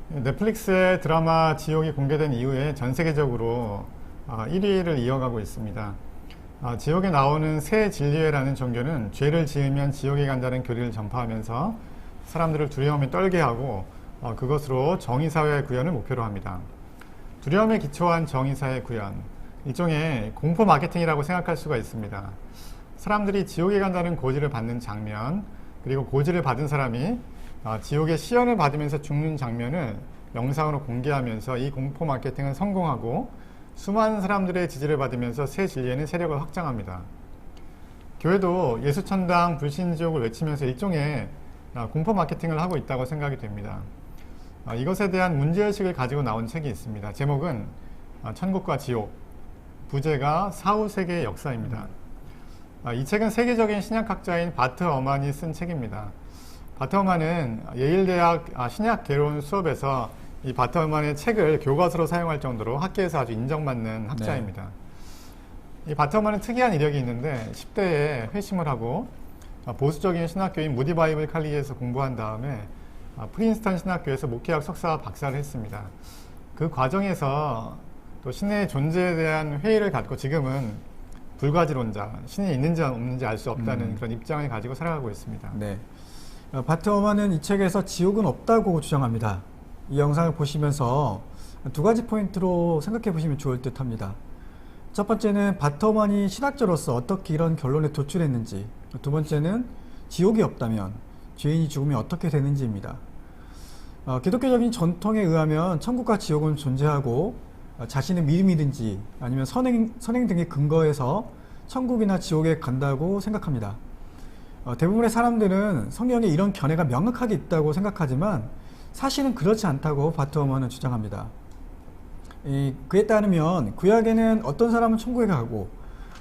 넷플릭스의 드라마 지옥이 공개된 이후에 전 세계적으로 1위를 이어가고 있습니다. 지옥에 나오는 새 진리회라는 종교는 죄를 지으면 지옥에 간다는 교리를 전파하면서 사람들을 두려움에 떨게 하고 그것으로 정의사회 구현을 목표로 합니다. 두려움에 기초한 정의사회 구현, 일종의 공포 마케팅이라고 생각할 수가 있습니다. 사람들이 지옥에 간다는 고지를 받는 장면, 그리고 고지를 받은 사람이 지옥의 시연을 받으면서 죽는 장면을 영상으로 공개하면서 이 공포 마케팅은 성공하고 수많은 사람들의 지지를 받으면서 새 진리에는 세력을 확장합니다. 교회도 예수천당 불신지옥을 외치면서 일종의 공포 마케팅을 하고 있다고 생각이 됩니다. 이것에 대한 문제의식을 가지고 나온 책이 있습니다. 제목은 천국과 지옥, 부제가 사후세계의 역사입니다. 이 책은 세계적인 신약학자인 바트 어만이 쓴 책입니다. 바트 어만은 예일대학 신약개론 수업에서 이 바트 어만의 책을 교과서로 사용할 정도로 학계에서 아주 인정받는 학자입니다. 네. 이 바트 어만은 특이한 이력이 있는데 10대에 회심을 하고 보수적인 신학교인 무디 바이블 칼리지에서 공부한 다음에 프린스턴 신학교에서 목회학 석사 박사를 했습니다. 그 과정에서 또 신의 존재에 대한 회의를 갖고 지금은 불가지론자, 신이 있는지 없는지 알 수 없다는 그런 입장을 가지고 살아가고 있습니다. 네. 바트 어만은 이 책에서 지옥은 없다고 주장합니다. 이 영상을 보시면서 두 가지 포인트로 생각해 보시면 좋을 듯 합니다. 첫 번째는 바트 어만이 신학자로서 어떻게 이런 결론에 도출했는지, 두 번째는 지옥이 없다면 죄인이 죽으면 어떻게 되는지입니다. 기독교적인 전통에 의하면 천국과 지옥은 존재하고 자신의 믿음이든지 아니면 선행 등의 근거에서 천국이나 지옥에 간다고 생각합니다. 대부분의 사람들은 성경에 이런 견해가 명확하게 있다고 생각하지만 사실은 그렇지 않다고 바트 어만은 주장합니다. 그에 따르면 구약에는 어떤 사람은 천국에 가고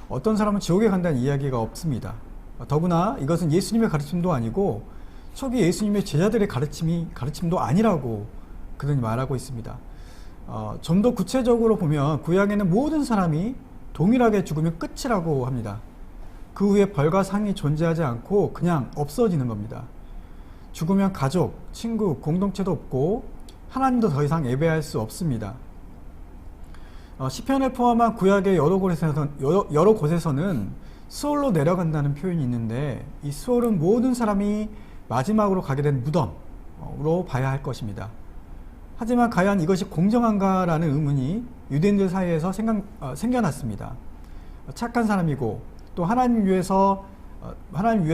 어떤 사람은 지옥에 간다는 이야기가 없습니다. 더구나 이것은 예수님의 가르침도 아니고 초기 예수님의 제자들의 가르침도 아니라고 그들이 말하고 있습니다. 좀 더 구체적으로 보면 구약에는 모든 사람이 동일하게 죽으면 끝이라고 합니다. 그 후에 벌과 상이 존재하지 않고 그냥 없어지는 겁니다. 죽으면 가족, 친구, 공동체도 없고 하나님도 더 이상 예배할 수 없습니다. 시편을 포함한 구약의 여러 곳에서는 수월로 내려간다는 표현이 있는데 이 수월은 모든 사람이 마지막으로 가게 된 무덤으로 봐야 할 것입니다. 하지만 과연 이것이 공정한가라는 의문이 유대인들 사이에서 생겨났습니다. 착한 사람이고 또 하나님 위해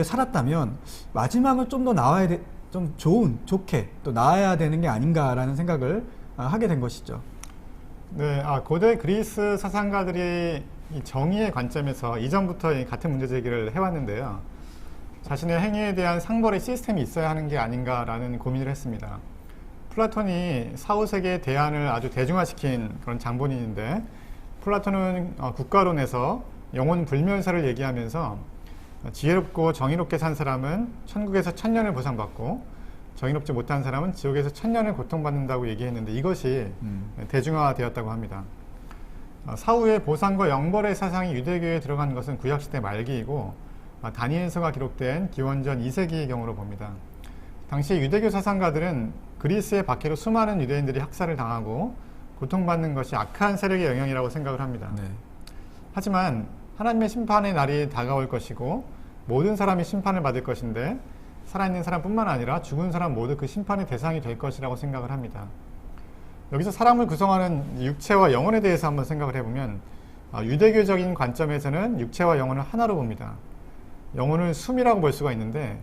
살았다면 마지막은 좀 더 좀 좋게 또 나아야 되는 게 아닌가라는 생각을 하게 된 것이죠. 네, 고대 그리스 사상가들이 이 정의의 관점에서 이전부터 같은 문제 제기를 해왔는데요. 자신의 행위에 대한 상벌의 시스템이 있어야 하는 게 아닌가라는 고민을 했습니다. 플라톤이 사후세계의 대안을 아주 대중화시킨 그런 장본인인데 플라톤은 국가론에서 영혼 불멸사를 얘기하면서 지혜롭고 정의롭게 산 사람은 천국에서 1000년을 보상받고 정의롭지 못한 사람은 지옥에서 1000년을 고통받는다고 얘기했는데 이것이 대중화되었다고 합니다. 사후에 보상과 영벌의 사상이 유대교에 들어간 것은 구약시대 말기이고 다니엘서가 기록된 기원전 2세기의 경우로 봅니다. 당시 유대교 사상가들은 그리스의 박해로 수많은 유대인들이 학살을 당하고 고통받는 것이 악한 세력의 영향이라고 생각을 합니다. 네. 하지만 하나님의 심판의 날이 다가올 것이고 모든 사람이 심판을 받을 것인데 살아있는 사람뿐만 아니라 죽은 사람 모두 그 심판의 대상이 될 것이라고 생각을 합니다. 여기서 사람을 구성하는 육체와 영혼에 대해서 한번 생각을 해보면 유대교적인 관점에서는 육체와 영혼을 하나로 봅니다. 영혼을 숨이라고 볼 수가 있는데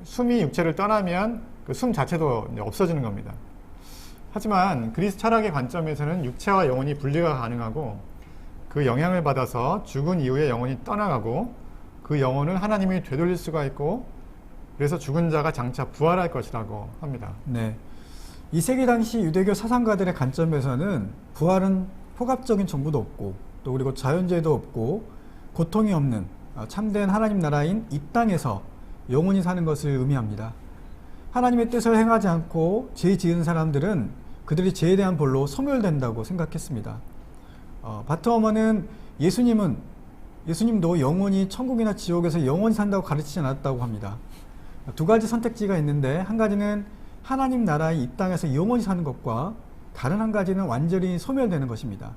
숨이 육체를 떠나면 그 숨 자체도 없어지는 겁니다. 하지만 그리스 철학의 관점에서는 육체와 영혼이 분리가 가능하고 그 영향을 받아서 죽은 이후에 영혼이 떠나가고 그 영혼을 하나님이 되돌릴 수가 있고 그래서 죽은 자가 장차 부활할 것이라고 합니다. 네, 2세기 당시 유대교 사상가들의 관점에서는 부활은 포괄적인 정보도 없고 또 그리고 자연재해도 없고 고통이 없는 참된 하나님 나라인 이 땅에서 영원히 사는 것을 의미합니다. 하나님의 뜻을 행하지 않고 죄 지은 사람들은 그들이 죄에 대한 벌로 소멸된다고 생각했습니다. 바트 어만은 예수님도 영원히 천국이나 지옥에서 영원히 산다고 가르치지 않았다고 합니다. 두 가지 선택지가 있는데 한 가지는 하나님 나라의 이 땅에서 영원히 사는 것과 다른 한 가지는 완전히 소멸되는 것입니다.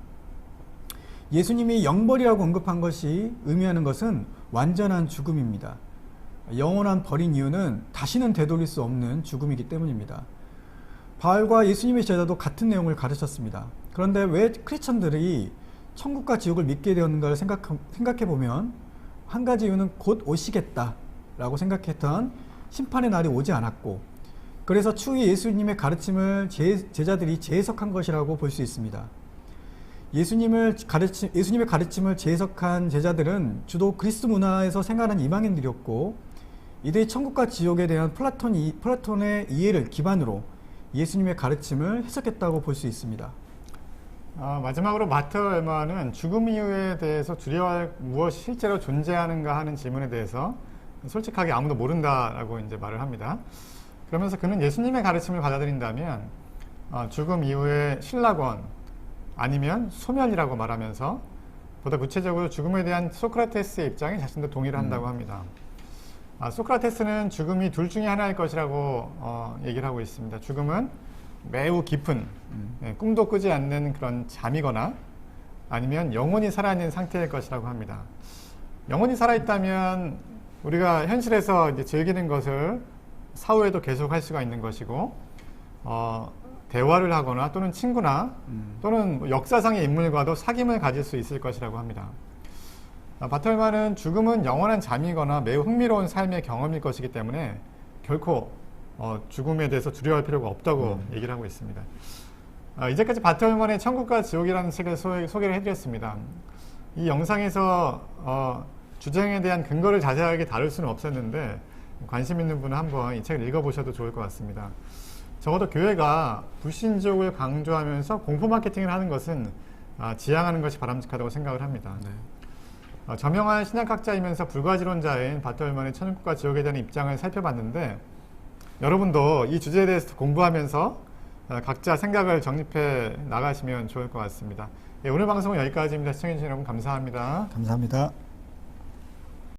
예수님이 영벌이라고 언급한 것이 의미하는 것은 완전한 죽음입니다. 영원한 벌인 이유는 다시는 되돌릴 수 없는 죽음이기 때문입니다. 바울과 예수님의 제자도 같은 내용을 가르쳤습니다. 그런데 왜 크리스천들이 천국과 지옥을 믿게 되었는가를 생각해 보면 한 가지 이유는 곧 오시겠다라고 생각했던 심판의 날이 오지 않았고, 그래서 추후에 예수님의 가르침을 제자들이 재해석한 것이라고 볼 수 있습니다. 예수님의 가르침을 재해석한 제자들은 주로 그리스 문화에서 생활한 이방인들이었고, 이들이 천국과 지옥에 대한 플라톤의 이해를 기반으로 예수님의 가르침을 해석했다고 볼 수 있습니다. 마지막으로 마트 웰마는 죽음 이후에 대해서 두려워할 무엇이 실제로 존재하는가 하는 질문에 대해서 솔직하게 아무도 모른다라고 이제 말을 합니다. 그러면서 그는 예수님의 가르침을 받아들인다면 죽음 이후에 신락원 아니면 소멸이라고 말하면서 보다 구체적으로 죽음에 대한 소크라테스의 입장에 자신도 동의를 한다고 합니다. 소크라테스는 죽음이 둘 중에 하나일 것이라고 얘기를 하고 있습니다. 죽음은 매우 깊은 꿈도 꾸지 않는 그런 잠이거나 아니면 영원히 살아있는 상태일 것이라고 합니다. 영원히 살아있다면 우리가 현실에서 이제 즐기는 것을 사후에도 계속 할 수가 있는 것이고, 대화를 하거나 또는 친구나 또는 뭐 역사상의 인물과도 사귐을 가질 수 있을 것이라고 합니다. 바톨마는 죽음은 영원한 잠이거나 매우 흥미로운 삶의 경험일 것이기 때문에 결코 죽음에 대해서 두려워할 필요가 없다고 얘기를 하고 있습니다. 이제까지 바톨만의 천국과 지옥이라는 책을 소개를 해드렸습니다. 이 영상에서 주장에 대한 근거를 자세하게 다룰 수는 없었는데 관심 있는 분은 한번 이 책을 읽어보셔도 좋을 것 같습니다. 적어도 교회가 불신족을 강조하면서 공포 마케팅을 하는 것은 지양하는 것이 바람직하다고 생각을 합니다. 네. 저명한 신약학자이면서 불가지론자인 바톨만의 천국과 지옥에 대한 입장을 살펴봤는데, 여러분도 이 주제에 대해서 공부하면서 각자 생각을 정립해 나가시면 좋을 것 같습니다. 네, 오늘 방송은 여기까지입니다. 시청해주신 여러분 감사합니다. 감사합니다.